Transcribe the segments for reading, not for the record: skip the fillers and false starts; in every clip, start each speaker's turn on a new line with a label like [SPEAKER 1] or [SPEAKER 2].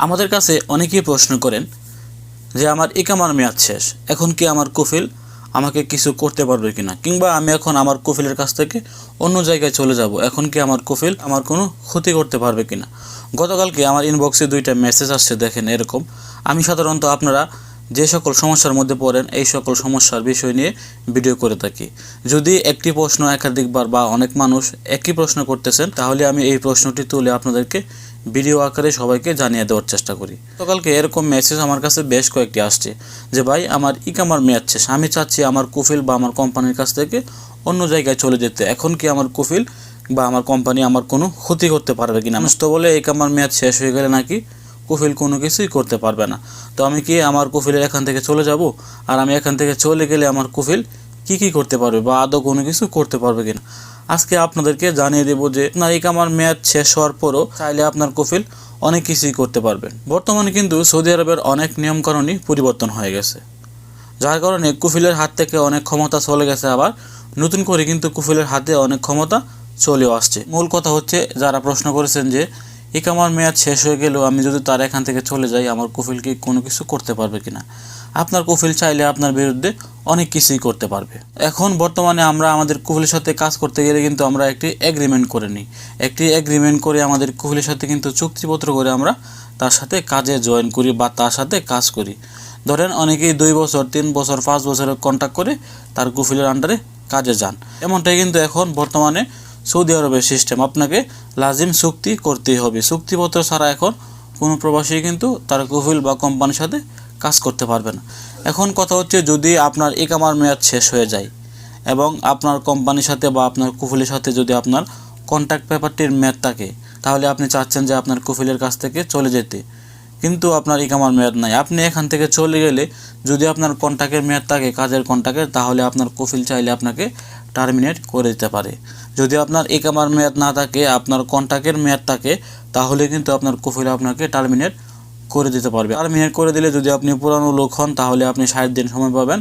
[SPEAKER 1] আমাদের কাছে অনেকেই প্রশ্ন করেন যে আমার ইকামার মেয়াদ শেষ, এখন কি আমার কফিল আমাকে কিছু করতে পারবে কিনা, কিংবা আমি এখন আমার কফিলের কাছ থেকে অন্য জায়গায় চলে যাব, এখন কি আমার কফিল আমার কোনো ক্ষতি করতে পারবে কিনা। গতকালকে আমার ইনবক্সে 2টা মেসেজ আসছে, দেখেন এরকম। আমি সাধারণত আপনারা যে সকল সমস্যার মধ্যে পড়েন এই সকল সমস্যার বিষয় নিয়ে ভিডিও করে থাকি। যদি একটি প্রশ্ন একাধিকবার বা অনেক মানুষ একই প্রশ্ন করতেছেন, তাহলে আমি এই প্রশ্নটি তুলে আপনাদেরকে ভিডিও আকারে সবাইকে জানিয়ে দেওয়ার চেষ্টা করি। গতকালকে এরকম মেসেজ আমার কাছে বেশ কয়েকটি আসছে যে ভাই আমার ইকামার মেয়াদ শেষ, আমি চাচ্ছি আমার কফিল বা আমার কোম্পানির কাছ থেকে অন্য জায়গায় চলে যেতে, এখন কি আমার কফিল বা আমার কোম্পানি আমার কোনো ক্ষতি করতে পারবে কিনা। মানুষ তো বলে ইকামার মেয়াদ শেষ হয়ে গেলে নাকি কফিল কোনো কিছুই করতে পারবে না। তো আমি কি আমার কফিলের এখান থেকে চলে যাব, আর আমি এখান থেকে চলে গেলে আমার কফিল কি করতে পারবে বা আদৌ কোনো কিছু করতে পারবে কিনা। আজকে আপনাদেরকে জানিয়ে দেব যে আপনার ইকামার মেয়াদ শেষ হওয়ার পরও চাইলে আপনার কফিল অনেক কিছুই করতে পারবেন। বর্তমানে কিন্তু সৌদি আরবের অনেক নিয়মকানুনই পরিবর্তন হয়ে গেছে, যার কারণে কফিলের হাত থেকে অনেক ক্ষমতা চলে গেছে, আবার নতুন করে কিন্তু কফিলের হাতে অনেক ক্ষমতা চলেও আসছে। মূল কথা হচ্ছে, যারা প্রশ্ন করেছেন যে ইকামার মেয়াদ শেষ হয়ে গেলেও আমি যদি তার এখান থেকে চলে যাই, আমার কফিল কি কোনো কিছু করতে পারবে কিনা। আপনার কফিল চাইলে আপনার বিরুদ্ধে অনেক কিছুই করতে পারবে। এখন বর্তমানে আমরা আমাদের কফিলের সাথে কাজ করতে গেলে কিন্তু আমরা একটি এগ্রিমেন্ট করে নিই। একটি এগ্রিমেন্ট করে আমাদের কফিলের সাথে কিন্তু চুক্তিপত্র করে আমরা তার সাথে কাজে জয়েন করি বা তার সাথে কাজ করি। ধরেন অনেকেই 2 বছর 3 বছর 5 বছরের কন্ট্রাক্ট করে তার কফিলের আন্ডারে কাজে যান। এমনটাই কিন্তু এখন বর্তমানে সৌদি আরবের সিস্টেম। আপনাকে লাজিম চুক্তি করতেই হবে, চুক্তিপত্র ছাড়া এখন কোনো প্রবাসী কিন্তু তার কফিল বা কোম্পানির সাথে কাজ করতে পারবে না। এখন কথা হচ্ছে, যদি আপনার ইকামার মেয়াদ শেষ হয়ে যায় এবং আপনার কোম্পানির সাথে বা আপনার কফিলের সাথে যদি আপনার কন্ট্রাক্ট পেপারটির মেয়াদ থাকে, তাহলে আপনি চাচ্ছেন যে আপনার কফিলের কাছ থেকে চলে যেতে, কিন্তু আপনার ইকামার মেয়াদ নাই। আপনি এখান থেকে চলে গেলে যদি আপনার কন্ট্রাক্টের মেয়াদ থাকে, কাজের কন্ট্রাক্টের, তাহলে আপনার কফিল চাইলে আপনাকে টার্মিনেট করে দিতে পারে। যদি আপনার ইকামার মেয়াদ না থাকে, আপনার কন্ট্রাক্টের মেয়াদ থাকে, তাহলে কিন্তু আপনার কফিল আপনাকে টার্মিনেট করে দিতে পারবে। টার্মিনেট করে দিলে যদি আপনি পুরানো লোক হন, তাহলে আপনি 60 দিন সময় পাবেন।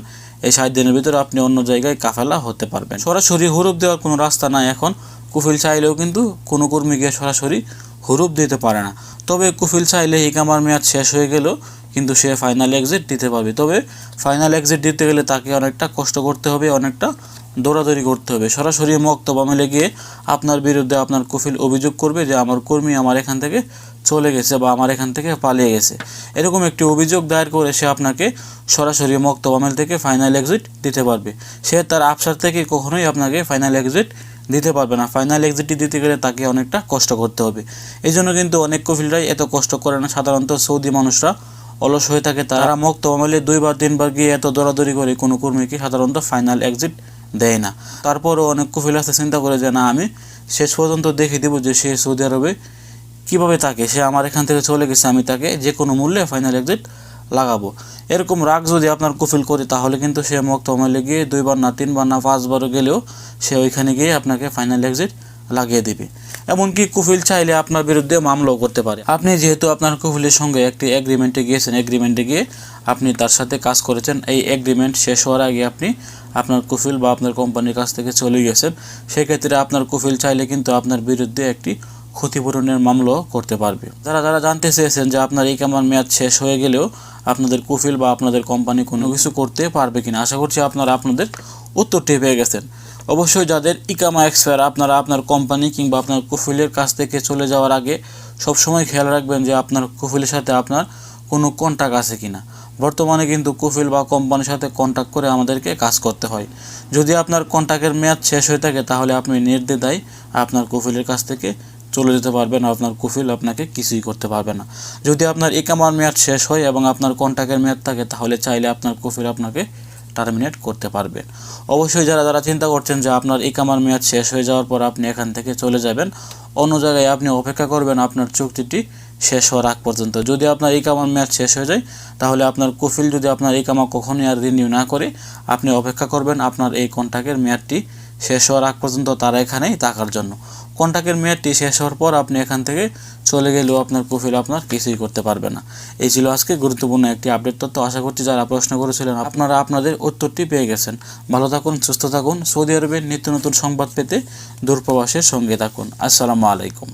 [SPEAKER 1] এই 60 দিনের ভিতরে আপনি অন্য জায়গায় কাফেলা হতে পারবেন। সরাসরি হুরুপ দেওয়ার কোনো রাস্তা নাই এখন। কফিল চাইলেও কিন্তু কোনো কর্মীকে সরাসরি হুরুপ দিতে পারে না। তবে কফিল চাইলে ইকামার মেয়াদ শেষ হয়ে গেলেও কিন্তু সে ফাইনাল এক্সিট দিতে পারবে। তবে ফাইনাল এক্সিট দিতে গেলে তাকে অনেকটা কষ্ট করতে হবে, অনেকটা দৌড়াদৌড়ি করতে হবে। সরাসরি মক্তব আমলে গিয়ে আপনার বিরুদ্ধে আপনার কফিল অভিযোগ করবে যে আমার কর্মী আমার এখান থেকে চলে গেছে বা আমার এখান থেকে পালিয়ে গেছে। এরকম একটি অভিযোগ দায়ের করে সে আপনাকে সরাসরি মক্তব আমল থেকে ফাইনাল এক্সিট দিতে পারবে। সে তার আফসার থেকে কখনোই আপনাকে ফাইনাল এক্সিট দিতে পারবে না। ফাইনাল এক্সিটটি দিতে গেলে তাকে অনেকটা কষ্ট করতে হবে। এই জন্য কিন্তু অনেক কফিলরাই এত কষ্ট করে না। সাধারণত সৌদি মানুষরা অলস হয়ে থাকে, তারা মক্তব আমলে 2 বার 3 বার গিয়ে এত দৌড়াদৌড়ি করে কোনো কর্মীকে সাধারণত ফাইনাল এক্সিট দেয় না। তারপরও অনেক কফিল আছে চিন্তা করে যে না, আমি শেষ পর্যন্ত দেখে দেবো যে সে সৌদি আরবে কীভাবে থাকে, সে আমার এখান থেকে চলে গেছে, আমি তাকে যে কোনো মূল্যে ফাইনাল এক্সিট লাগাবো। এরকম রাগ যদি আপনার কফিল করে, তাহলে কিন্তু সে মক্তব আমলে গিয়ে 2 বার না 3 বার না 5 বারও গেলেও সে ওইখানে গিয়ে আপনাকে ফাইনাল এক্সিট লাগিয়ে দেবে। এমনকি কফিল চাইলে আপনার বিরুদ্ধে মামলাও করতে পারে। আপনি যেহেতু আপনার কফিলের সঙ্গে একটি এগ্রিমেন্টে গিয়েছেন, এগ্রিমেন্টে গিয়ে আপনি তার সাথে কাজ করেছেন, এই এগ্রিমেন্ট শেষ হওয়ার আগে আপনি আপনার কফিল বা আপনার কোম্পানির কাছ থেকে চলে গেছেন, সেক্ষেত্রে আপনার কফিল চাইলে কিন্তু আপনার বিরুদ্ধে একটি ক্ষতিপূরণের মামলাও করতে পারবে। যারা জানতে চেয়েছেন যে আপনার ইকামার মেয়াদ শেষ হয়ে গেলেও আপনাদের কফিল বা আপনাদের কোম্পানি কোনো কিছু করতে পারবে কিনা, আশা করছি আপনারা আপনাদের উত্তরটি পেয়ে গেছেন। অবশ্যই যাদের ইকামা এক্সপায়ার, আপনারা আপনার কোম্পানি কিংবা আপনার কফিলের কাছ থেকে চলে যাওয়ার আগে সবসময় খেয়াল রাখবেন যে আপনার কফিলের সাথে আপনার কোনো কন্ট্রাক্ট আছে কিনা। বর্তমানে কিন্তু কফিল বা কোম্পানির সাথে কন্ট্যাক্ট করে আমাদেরকে কাজ করতে হয়। যদি আপনার কন্ট্রাক্টের মেয়াদ শেষ হয়ে থাকে, তাহলে আপনি নির্দ্বিধায় আপনার কফিলের কাছ থেকে চলে যেতে পারবেন, আপনার কফিল আপনাকে কিছুই করতে পারবে না। যদি আপনার ইকামার মেয়াদ শেষ হয় এবং আপনার কন্ট্রাক্টের মেয়াদ থাকে, তাহলে চাইলে আপনার কফিল আপনাকে টার্মিনেট করতে পারবেন। অবশ্যই যারা চিন্তা করছেন যে আপনার ইকামার মেয়াদ শেষ হয়ে যাওয়ার পর আপনি এখান থেকে চলে যাবেন, অন্য জায়গায় আপনি অপেক্ষা করবেন আপনার চুক্তিটি শেষ হওয়ার আগ পর্যন্ত। যদি আপনার ইকামার মেয়াদ শেষ হয়ে যায়, তাহলে আপনার কফিল যদি আপনার ইকামা কখনোই আর রিনিউ না করে, আপনি অপেক্ষা করবেন আপনার এই কন্ট্রাক্টের মেয়াদটি শেষ হওয়ার আগ পর্যন্ত তারা এখানেই থাকার জন্য। কন্ট্রাক্টের মেয়াদটি শেষ হওয়ার পর আপনি এখান থেকে চলে গেলেও আপনার কফিল আপনার কিছুই করতে পারবে না। এই ছিল আজকে গুরুত্বপূর্ণ একটি আপডেট তথ্য। আশা করছি যারা প্রশ্ন করেছিলেন আপনারা আপনাদের উত্তরটি পেয়ে গেছেন। ভালো থাকুন, সুস্থ থাকুন। সৌদি আরবের নিত্য নতুন সংবাদ পেতে দূরপ্রবাসের সঙ্গে থাকুন। আসসালামু আলাইকুম।